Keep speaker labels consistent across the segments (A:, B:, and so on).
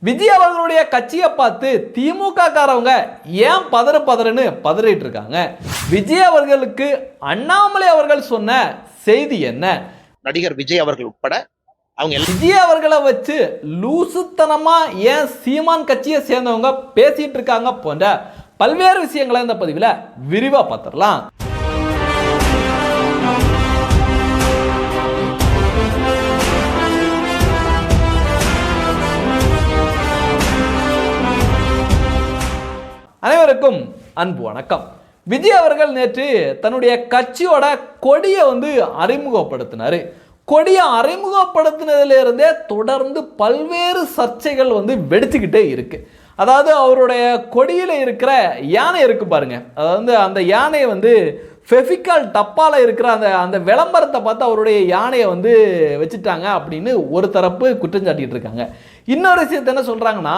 A: விஜய் அவர்களுடைய கட்சியை பார்த்து திமுக காரவங்க ஏன் பதறுன்னு பதறிட்டு இருக்காங்க. விஜய் அவர்களுக்கு அண்ணாமலை அவர்கள் சொன்ன செய்தி என்ன?
B: நடிகர் விஜய் அவர்கள் உட்பட அவங்க
A: விஜய் அவர்களை வச்சு லூசுத்தனமா ஏன் சீமான் கட்சியை சேர்ந்தவங்க பேசிட்டு இருக்காங்க போன்ற பல்வேறு விஷயங்களை இந்த பதிவில் விரிவா பார்த்துடலாம். அனைவருக்கும் அன்பு வணக்கம். விஜய் அவர்கள் நேற்று தன்னுடைய கட்சியோட கொடியை அறிமுகப்படுத்தினாரு. கொடியை அறிமுகப்படுத்தினதிலிருந்தே தொடர்ந்து பல்வேறு சர்ச்சைகள் வெடிச்சுக்கிட்டே இருக்கு. அதாவது அவருடைய கொடியில் இருக்கிற யானை இருக்கு பாருங்க, அதாவது அந்த யானையை ஃபெவிகால் டப்பால இருக்கிற அந்த விளம்பரத்தை பார்த்து அவருடைய யானையை வச்சுட்டாங்க அப்படின்னு ஒரு தரப்பு குற்றம் சாட்டிட்டு இருக்காங்க. இன்னொரு விஷயத்தை என்ன சொல்றாங்கன்னா,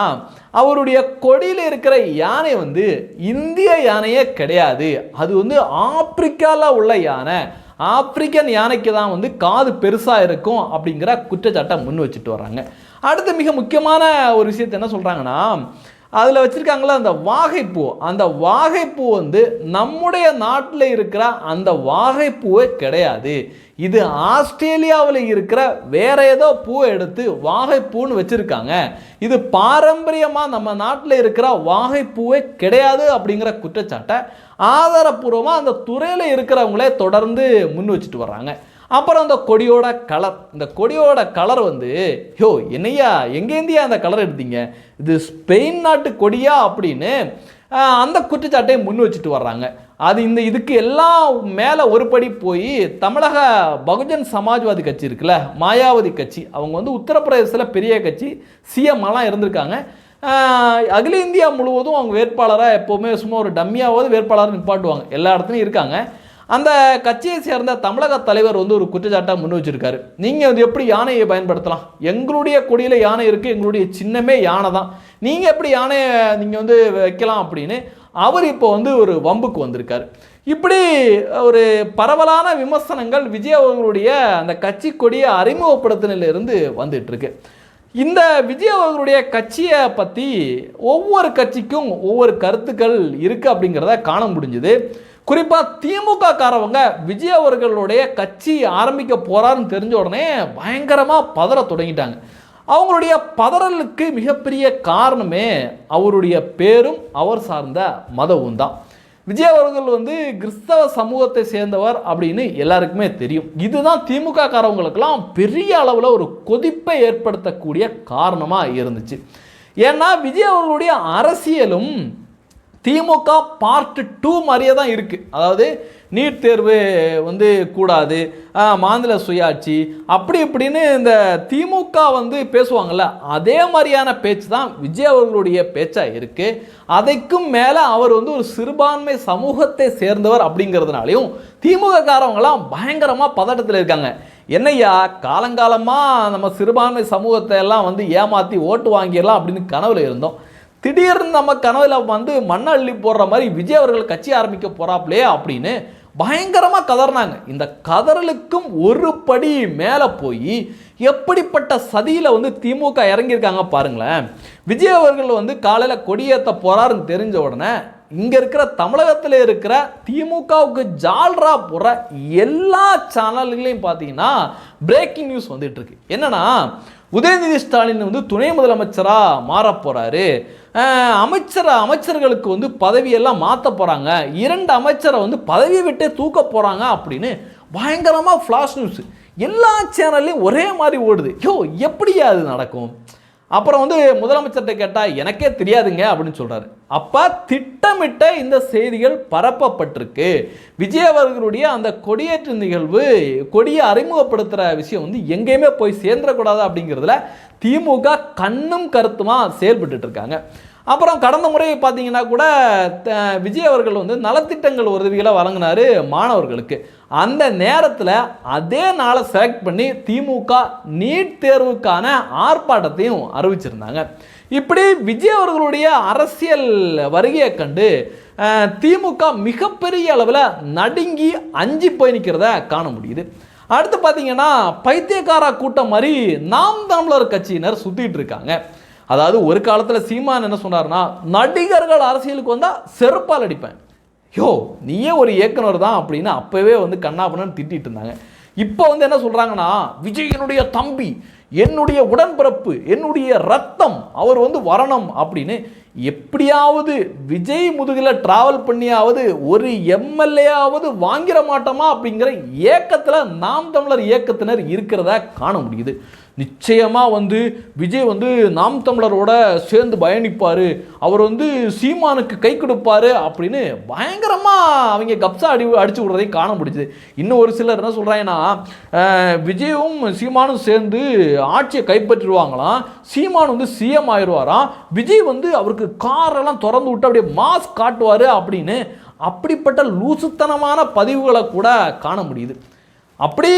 A: அவருடைய கொடியில் இருக்கிற யானை இந்திய யானையே கிடையாது, அது ஆப்பிரிக்கால உள்ள யானை, ஆப்பிரிக்கன் யானைக்கு தான் காது பெருசா இருக்கும் அப்படிங்கிற குற்றச்சாட்டை முன் வச்சுட்டு வர்றாங்க. அடுத்து மிக முக்கியமான ஒரு விஷயத்தை என்ன சொல்றாங்கன்னா, அதில் வச்சுருக்காங்களா அந்த வாகைப்பூ, அந்த வாகைப்பூ நம்முடைய நாட்டில் இருக்கிற அந்த வாகைப்பூவே கிடையாது, இது ஆஸ்திரேலியாவில் இருக்கிற வேற ஏதோ பூவை எடுத்து வாகைப்பூன்னு வச்சுருக்காங்க, இது பாரம்பரியமாக நம்ம நாட்டில் இருக்கிற வாகைப்பூவே கிடையாது அப்படிங்கிற குற்றச்சாட்டை ஆதாரப்பூர்வமாக அந்த துறையில் இருக்கிறவங்களே தொடர்ந்து முன் வச்சுட்டு வர்றாங்க. அப்புறம் அந்த கொடியோட கலர், இந்த கொடியோட கலர் யோ என்னையா எங்கேந்தியா அந்த கலர் எடுத்தீங்க, இது ஸ்பெயின் நாட்டு கொடியா அப்படின்னு அந்த குற்றச்சாட்டையும் முன் வச்சுட்டு வர்றாங்க. அது இதுக்கு எல்லாம் மேலே ஒரு படி போய் தமிழக பகுஜன் சமாஜ்வாதி கட்சி இருக்குல்ல, மாயாவதி கட்சி, அவங்க உத்தரப்பிரதேசத்தில் பெரிய கட்சி, சிஎம்லாம் இருந்திருக்காங்க. அகில இந்தியா முழுவதும் அவங்க வேட்பாளராக எப்போவுமே சும்மா ஒரு டம்மியாவது வேட்பாளராக நிப்பாட்டுவாங்க, எல்லா இடத்துலையும் இருக்காங்க. அந்த கட்சியை சேர்ந்த தமிழக தலைவர் ஒரு குற்றச்சாட்டாக முன் வச்சிருக்காரு. நீங்கள் எப்படி யானையை பயன்படுத்தலாம், எங்களுடைய கொடியில் யானை இருக்குது, எங்களுடைய சின்னமே யானை தான், நீங்கள் எப்படி யானையை நீங்கள் வைக்கலாம் அப்படின்னு அவர் இப்போ ஒரு வம்புக்கு வந்திருக்காரு. இப்படி ஒரு பரவலான விமர்சனங்கள் விஜய் அவர்களுடைய அந்த கட்சி கொடியை அறிமுகப்படுத்தினிலிருந்து வந்துட்டு இருக்கு. இந்த விஜய் அவர்களுடைய கட்சியை பற்றி ஒவ்வொரு கட்சிக்கும் ஒவ்வொரு கருத்துக்கள் இருக்குது அப்படிங்கிறத காண முடிஞ்சுது. குறிப்பாக திமுக காரவங்க விஜய் அவர்களுடைய கட்சி ஆரம்பிக்க போறாருன்னு தெரிஞ்ச உடனே பயங்கரமாக பதற தொடங்கிட்டாங்க. அவங்களுடைய பதறலுக்கு மிகப்பெரிய காரணமே அவருடைய பேரும் அவர் சார்ந்த மதமும் தான். விஜய் அவர்கள் கிறிஸ்தவ சமூகத்தை சேர்ந்தவர் அப்படின்னு எல்லாருக்குமே தெரியும். இதுதான் திமுக காரவங்களுக்கெல்லாம் பெரிய அளவில் ஒரு கொதிப்பை ஏற்படுத்தக்கூடிய காரணமாக இருந்துச்சு. ஏன்னா விஜய் அவர்களுடைய அரசியலும் திமுக பார்ட் 2 மாதிரியே தான் இருக்குது. அதாவது நீட் தேர்வு கூடாது, மாநில சுயாட்சி, அப்படி இப்படின்னு இந்த திமுக பேசுவாங்கள்ல, அதே மாதிரியான பேச்சு தான் விஜய் அவர்களுடைய பேச்சாக இருக்குது. அதைக்கும் மேலே அவர் ஒரு சிறுபான்மை சமூகத்தை சேர்ந்தவர் அப்படிங்கிறதுனாலையும் திமுக காரவங்களாம் பயங்கரமாக பதட்டத்தில் இருக்காங்க. என்னையா காலங்காலமாக நம்ம சிறுபான்மை சமூகத்தை எல்லாம் ஏமாற்றி ஓட்டு வாங்கிடலாம் அப்படின்னு கனவுல இருந்தோம், திடீர்னு நம்ம கனவுல மண்ணை அள்ளி போடுற மாதிரி விஜய் அவர்கள் கட்சி ஆரம்பிக்க போறாப்லையே அப்படின்னு பயங்கரமாக கதறினாங்க. இந்த கதறலுக்கும் ஒரு படி மேலே போய் எப்படிப்பட்ட சதியில் திமுக இறங்கியிருக்காங்க பாருங்களேன். விஜய் அவர்கள் காலையில் கொடியேற்ற போறாருன்னு தெரிஞ்ச உடனே இங்கே இருக்கிற தமிழகத்தில் இருக்கிற திமுகவுக்கு ஜால்ரா போடுற எல்லா சேனல்களையும் பார்த்தீங்கன்னா பிரேக்கிங் நியூஸ் வந்துட்டு இருக்கு. என்னன்னா, உதயநிதி ஸ்டாலின் துணை முதலமைச்சராக மாற போகிறாரு, அமைச்சர்களுக்கு பதவியெல்லாம் மாற்ற போகிறாங்க, 2 அமைச்சரை பதவியை விட்டே தூக்க போகிறாங்க அப்படின்னு பயங்கரமாக ஃப்ளாஷ் நியூஸ் எல்லா சேனல்லையும் ஒரே மாதிரி ஓடுது. யோ எப்படியா அது நடக்கும்? அப்புறம் முதலமைச்சர்கிட்ட கேட்டால் எனக்கே தெரியாதுங்க அப்படின்னு சொல்கிறாரு. அப்போ திட்டமிட்ட இந்த செய்திகள் பரப்பப்பட்டிருக்கு. விஜய் அவர்களுடைய அந்த கொடியேற்று நிகழ்வு, கொடியை அறிமுகப்படுத்துகிற விஷயம் எங்கேயுமே போய் சேர்ந்துடக்கூடாது அப்படிங்கிறதுல திமுக கண்ணும் கருத்துமா செயல்பட்டு இருக்காங்க. அப்புறம் கடந்த முறை பார்த்தீங்கன்னா கூட விஜய் அவர்கள் நலத்திட்டங்கள் உதவிகளை வழங்கினார் மாணவர்களுக்கு. அந்த நேரத்தில் அதே நாளை செலக்ட் பண்ணி திமுக நீட் தேர்வுக்கான ஆர்ப்பாட்டத்தையும் அறிவிச்சிருந்தாங்க. இப்படி விஜய் அவர்களுடைய அரசியல் வருகையை கண்டு திமுக மிகப்பெரிய அளவில் நடுங்கி அஞ்சி போய் நிற்கிறத காண முடியுது. அடுத்து பார்த்தீங்கன்னா பைத்தியக்காரா கூட்டம் மாதிரி நாம் தமிழர் கட்சியினர் சுற்றிட்டு இருக்காங்க. அதாவது ஒரு காலத்தில் சீமான் என்ன சொன்னார்னா, நடிகர்கள் அரசியலுக்கு வந்தால் செருப்பால் அடிப்பேன். யோ நீயே ஒரு இயக்குனர் தான் அப்படின்னு அப்போவே வந்து கண்ணாபண்ணன்னு திட்டிட்டு இருந்தாங்க. இப்போ வந்து என்ன சொல்கிறாங்கன்னா, விஜயனுடைய தம்பி, என்னுடைய உடன்பிறப்பு, என்னுடைய ரத்தம், அவர் வந்து வரணும் அப்படின்னு எப்படியாவது விஜய் முதுகில் டிராவல் பண்ணியாவது ஒரு எம்எல்ஏயாவது வாங்கிட மாட்டோமா அப்படிங்கிற ஏக்கத்தில் நாம் தமிழர் இயக்கத்தினர் இருக்கிறதா காண முடியுது. நிச்சயமாக வந்து விஜய் வந்து நாம் தமிழரோட சேர்ந்து பயணிப்பார், அவர் வந்து சீமானுக்கு கை கொடுப்பார் அப்படின்னு பயங்கரமாக அவங்க கப்ஸா அடிச்சு விடுறதை காண முடியுது. இன்னும் ஒரு சிலர் என்ன சொல்கிறாங்கன்னா, விஜயும் சீமானும் சேர்ந்து ஆட்சியை கைப்பற்றிடுவாங்களாம், சீமான் வந்து சிஎம் ஆயிடுவாராம், விஜய் வந்து அவருக்கு காரெல்லாம் திறந்து விட்டு அப்படியே மாஸ் காட்டுவார் அப்படின்னு அப்படிப்பட்ட லூசுத்தனமான பதிவுகளை கூட காண முடியுது. அப்படி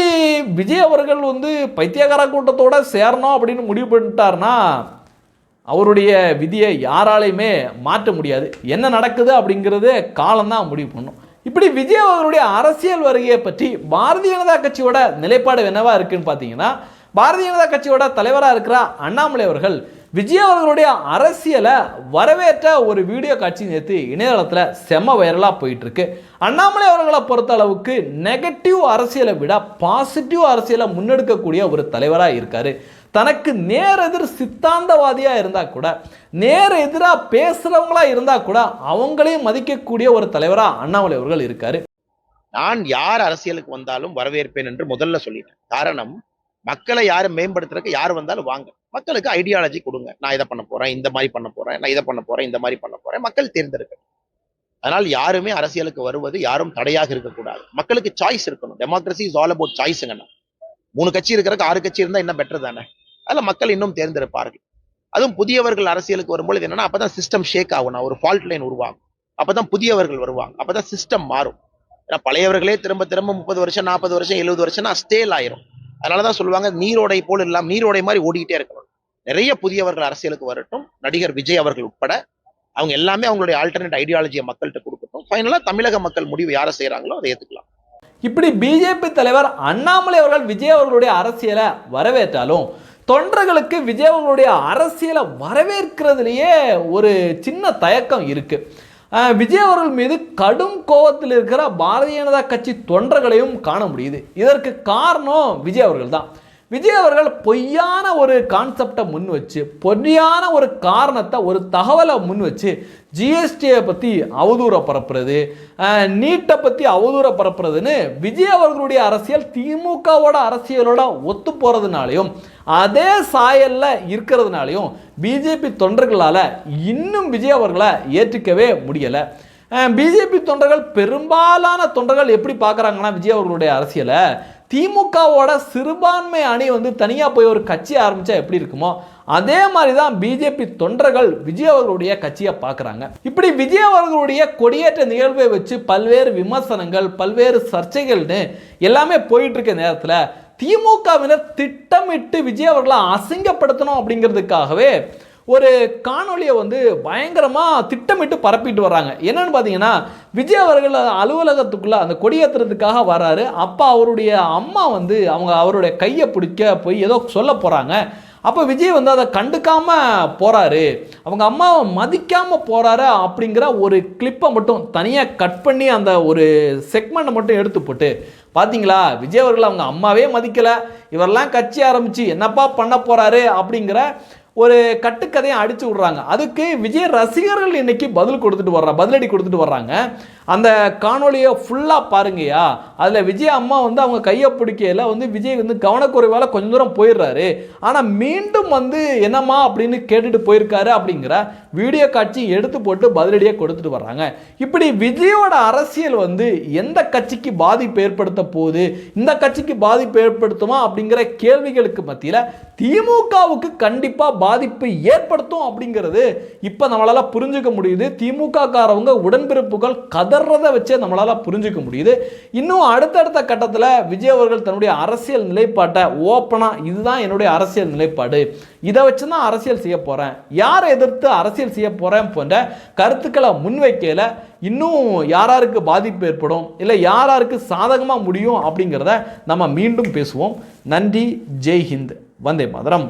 A: விஜய் அவர்கள் வந்து பைத்தியகார கூட்டத்தோடு சேரணும் அப்படின்னு முடிவு பண்ணிட்டார்னா அவருடைய விதியை யாராலையுமே மாற்ற முடியாது. என்ன நடக்குது அப்படிங்கிறது காலம்தான் முடிவு பண்ணும். இப்படி விஜய் அவர்களுடைய அரசியல் வருகையை பற்றி பாரதிய ஜனதா கட்சியோட நிலைப்பாடு என்னவா இருக்குன்னு பார்த்தீங்கன்னா, பாரதிய ஜனதா கட்சியோட தலைவராக இருக்கிற அண்ணாமலை அவர்கள் விஜய் அவர்களுடைய அரசியலை வரவேற்ற ஒரு வீடியோ காட்சி நேற்று இணையதளத்தில் செம்ம வைரலாக போயிட்டு இருக்கு. அண்ணாமலை அவர்களை பொறுத்த அளவுக்கு நெகட்டிவ் அரசியலை விட பாசிட்டிவ் அரசியலை முன்னெடுக்கக்கூடிய ஒரு தலைவராக இருக்காரு. தனக்கு நேரெதிர் சித்தாந்தவாதியாக இருந்தால் கூட, நேர் எதிராக பேசுகிறவங்களா இருந்தால் கூட அவங்களையும் மதிக்கக்கூடிய ஒரு தலைவராக அண்ணாமலை அவர்கள் இருக்காரு.
B: நான் யார் அரசியலுக்கு வந்தாலும் வரவேற்பேன் என்று முதல்ல சொல்லிட்டேன். காரணம், மக்களை யாரும் மேம்படுத்துறதுக்கு யார் வந்தாலும் வாங்க, மக்களுக்கு ஐடியாலஜி கொடுங்க. நான் இதை பண்ண போறேன், இந்த மாதிரி பண்ண போறேன், நான் இதை பண்ண போறேன், இந்த மாதிரி பண்ண போறேன், மக்கள் தேர்ந்தெடுக்க. அதனால் யாருமே அரசியலுக்கு வருவது யாரும் தடையாக இருக்கக்கூடாது. மக்களுக்கு சாய்ஸ் இருக்கணும். டெமோக்ரஸி இஸ் ஆல் அபவுட் சாய்ஸுங்கண்ணா. 3 கட்சி இருக்கிறதுக்கு 6 கட்சி இருந்தா இன்னும் பெட்டர் தானே. அதில் மக்கள் இன்னும் தேர்ந்தெடுப்பார்கள். அதுவும் புதியவர்கள் அரசியலுக்கு வரும்பொழுது என்னன்னா, அப்பதான் சிஸ்டம் ஷேக் ஆகணும், ஒரு ஃபால்ட் லைன் உருவாகும். அப்பதான் புதியவர்கள் வருவாங்க, அப்பதான் சிஸ்டம் மாறும். ஏன்னா பழையவர்களே திரும்ப திரும்ப 30 வருஷம் 40 வருஷம் 70 வருஷம்னா ஸ்டேல் ஆயிரும். அதனாலதான் சொல்லுவாங்க, நீரோடை போல் இல்லாம நீரோடை மாதிரி ஓடிக்கிட்டே இருக்கணும். நிறைய புதியவர்கள் அரசியலுக்கு வரட்டும், நடிகர் விஜய் அவர்கள் உட்பட அவங்க எல்லாமே அவங்களுடைய ஆல்டர்னேட் ஐடியாலஜியை மக்கள்கிட்ட கொடுக்கட்டும். ஃபைனலா தமிழக மக்கள் முடிவு யாரை செய்யறாங்களோ அதை ஏத்துக்கலாம்.
A: இப்படி பிஜேபி தலைவர் அண்ணாமலை அவர்கள் விஜய் அவர்களுடைய அரசியலை வரவேற்றாலும் தொண்டர்களுக்கு விஜய் அவர்களுடைய அரசியலை வரவேற்கிறதுலேயே ஒரு சின்ன தயக்கம் இருக்கு. விஜய் அவர்கள் மீது கடும் கோபத்தில் இருக்கிற பாரதிய ஜனதா கட்சி தொண்டர்களையும் காண முடியுது. இதற்கு காரணம் விஜய் அவர்கள் தான். விஜய் அவர்கள் பொய்யான ஒரு கான்செப்டை முன் வச்சு, பொய்யான ஒரு காரணத்தை, ஒரு தகவலை முன் வச்சு ஜிஎஸ்டியை பற்றி அவதூற பரப்புறது, நீட்டை பற்றி அவதூற பரப்புறதுன்னு விஜய் அவர்களுடைய அரசியல் திமுகவோட அரசியலோட ஒத்து போகிறதுனாலையும் அதே சாயலில் இருக்கிறதுனாலையும் பிஜேபி தொண்டர்களால் இன்னும் விஜய் அவர்களை ஏற்றுக்கவே முடியலை. பிஜேபி தொண்டர்கள், பெரும்பாலான தொண்டர்கள் எப்படி பார்க்குறாங்கன்னா விஜய் அவர்களுடைய அரசியலை, திமுகவோட சிறுபான்மை அணி வந்து தனியாக போய் ஒரு கட்சி ஆரம்பித்தா எப்படி இருக்குமோ அதே மாதிரி தான் பிஜேபி தொண்டர்கள் விஜய் அவர்களுடைய கட்சியை பார்க்குறாங்க. இப்படி விஜய் அவர்களுடைய கொடியேற்ற நிகழ்வை வச்சு பல்வேறு விமர்சனங்கள், பல்வேறு சர்ச்சைகள்னு எல்லாமே போயிட்டு இருக்க நேரத்தில் திமுகவினர் திட்டமிட்டு விஜய் அவர்களை அசிங்கப்படுத்தணும் அப்படிங்கிறதுக்காகவே ஒரு காணொலியை வந்து பயங்கரமாக திட்டமிட்டு பரப்பிட்டு வர்றாங்க. என்னன்னு பார்த்தீங்கன்னா, விஜய் அவர்கள் அலுவலகத்துக்குள்ளே அந்த கொடியேற்றுறதுக்காக வராரு. அப்போ அவருடைய அம்மா வந்து அவருடைய கையை பிடிக்க போய் ஏதோ சொல்ல போகிறாங்க. அப்போ விஜய் வந்து அதை கண்டுக்காமல் போகிறாரு, அவங்க அம்மாவை மதிக்காமல் போகிறாரு அப்படிங்கிற ஒரு கிளிப்பை மட்டும் தனியாக கட் பண்ணி அந்த ஒரு செக்மெண்ட்டை மட்டும் எடுத்து போட்டு, பார்த்தீங்களா விஜய் அவர்கள் அவங்க அம்மாவே மதிக்கலை, இவரெல்லாம் கட்சி ஆரம்பித்து என்னப்பா பண்ண போகிறாரு அப்படிங்கிற ஒரு கட்டுக்கதையை அடிச்சு விடுறாங்க. அதுக்கு விஜய் ரசிகர்கள் இன்னைக்கு பதிலடி கொடுத்துட்டு வர்றாங்க. அந்த காணொலியை ஃபுல்லாக பாருங்கய்யா. அதில் விஜய் அம்மா வந்து அவங்க கையை பிடிக்கையில் வந்து விஜய் வந்து கவனக்குறைவால் கொஞ்சம் தூரம் போயிடுறாரு. ஆனால் மீண்டும் வந்து என்னம்மா அப்படின்னு கேட்டுட்டு போயிருக்காரு அப்படிங்கிற வீடியோ காட்சி எடுத்து போட்டு பதிலடியாக கொடுத்துட்டு வர்றாங்க. இப்படி விஜயோட அரசியல் வந்து எந்த கட்சிக்கு பாதிப்பு ஏற்படுத்த போகுது, இந்த கட்சிக்கு பாதிப்பு ஏற்படுத்துமா அப்படிங்கிற கேள்விகளுக்கு மத்தியில் திமுகவுக்கு கண்டிப்பாக பாதிப்பு ஏற்படுத்தும் அப்படிங்கிறது இப்போ நம்மளால புரிஞ்சுக்க முடியுது. திமுக காரவங்க உடன்பிறப்புகள் கதறதை வச்சே நம்மளால புரிஞ்சுக்க முடியுது. இன்னும் அடுத்தடுத்த கட்டத்தில் விஜய் அவர்கள் தன்னுடைய அரசியல் நிலைப்பாட்டை ஓப்பனாக, இதுதான் என்னுடைய அரசியல் நிலைப்பாடு, இதை வச்சு தான் அரசியல் செய்ய போகிறேன், யாரை எதிர்த்து அரசியல் செய்ய போகிறேன் போன்ற கருத்துக்களை முன்வைக்கையில் இன்னும் யாராருக்கு பாதிப்பு ஏற்படும், இல்லை யாராருக்கு சாதகமாக முடியும் அப்படிங்கிறத நம்ம மீண்டும் பேசுவோம். நன்றி. ஜெய் ஹிந்த். வந்தே மாதரம்.